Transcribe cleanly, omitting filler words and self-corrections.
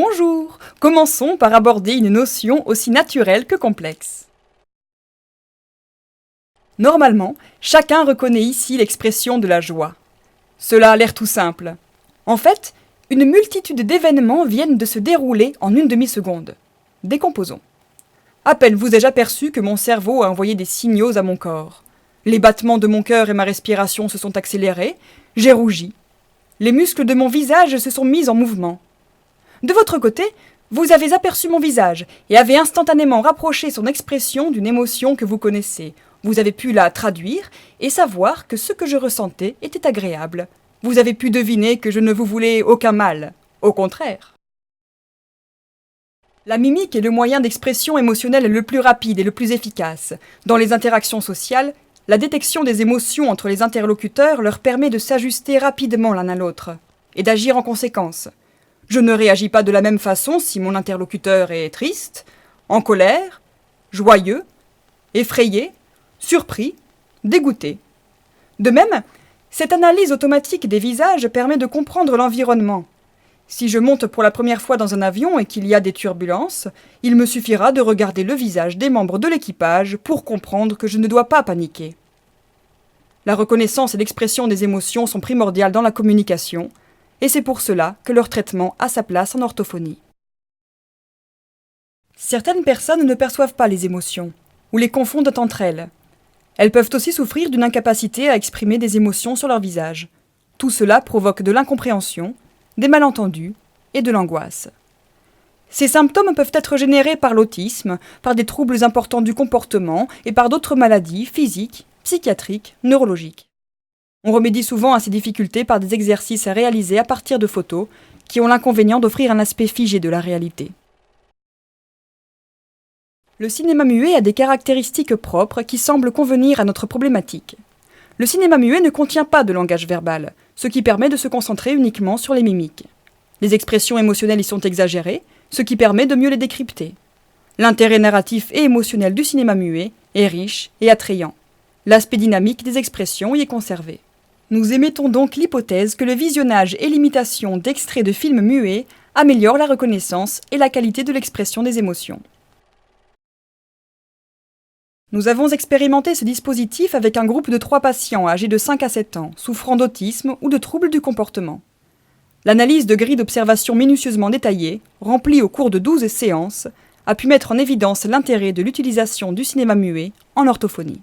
Bonjour! Commençons par aborder une notion aussi naturelle que complexe. Normalement, chacun reconnaît ici l'expression de la joie. Cela a l'air tout simple. En fait, une multitude d'événements viennent de se dérouler en une demi-seconde. Décomposons. À peine vous ai-je aperçu que mon cerveau a envoyé des signaux à mon corps. Les battements de mon cœur et ma respiration se sont accélérés, j'ai rougi. Les muscles de mon visage se sont mis en mouvement. De votre côté, vous avez aperçu mon visage et avez instantanément rapproché son expression d'une émotion que vous connaissez. Vous avez pu la traduire et savoir que ce que je ressentais était agréable. Vous avez pu deviner que je ne vous voulais aucun mal. Au contraire. La mimique est le moyen d'expression émotionnelle le plus rapide et le plus efficace. Dans les interactions sociales, la détection des émotions entre les interlocuteurs leur permet de s'ajuster rapidement l'un à l'autre et d'agir en conséquence. Je ne réagis pas de la même façon si mon interlocuteur est triste, en colère, joyeux, effrayé, surpris, dégoûté. De même, cette analyse automatique des visages permet de comprendre l'environnement. Si je monte pour la première fois dans un avion et qu'il y a des turbulences, il me suffira de regarder le visage des membres de l'équipage pour comprendre que je ne dois pas paniquer. La reconnaissance et l'expression des émotions sont primordiales dans la communication, et c'est pour cela que leur traitement a sa place en orthophonie. Certaines personnes ne perçoivent pas les émotions, ou les confondent entre elles. Elles peuvent aussi souffrir d'une incapacité à exprimer des émotions sur leur visage. Tout cela provoque de l'incompréhension, des malentendus et de l'angoisse. Ces symptômes peuvent être générés par l'autisme, par des troubles importants du comportement et par d'autres maladies physiques, psychiatriques, neurologiques. On remédie souvent à ces difficultés par des exercices à réaliser à partir de photos qui ont l'inconvénient d'offrir un aspect figé de la réalité. Le cinéma muet a des caractéristiques propres qui semblent convenir à notre problématique. Le cinéma muet ne contient pas de langage verbal, ce qui permet de se concentrer uniquement sur les mimiques. Les expressions émotionnelles y sont exagérées, ce qui permet de mieux les décrypter. L'intérêt narratif et émotionnel du cinéma muet est riche et attrayant. L'aspect dynamique des expressions y est conservé. Nous émettons donc l'hypothèse que le visionnage et l'imitation d'extraits de films muets améliorent la reconnaissance et la qualité de l'expression des émotions. Nous avons expérimenté ce dispositif avec un groupe de 3 patients âgés de 5 à 7 ans, souffrant d'autisme ou de troubles du comportement. L'analyse de grilles d'observation minutieusement détaillées, remplie au cours de 12 séances, a pu mettre en évidence l'intérêt de l'utilisation du cinéma muet en orthophonie.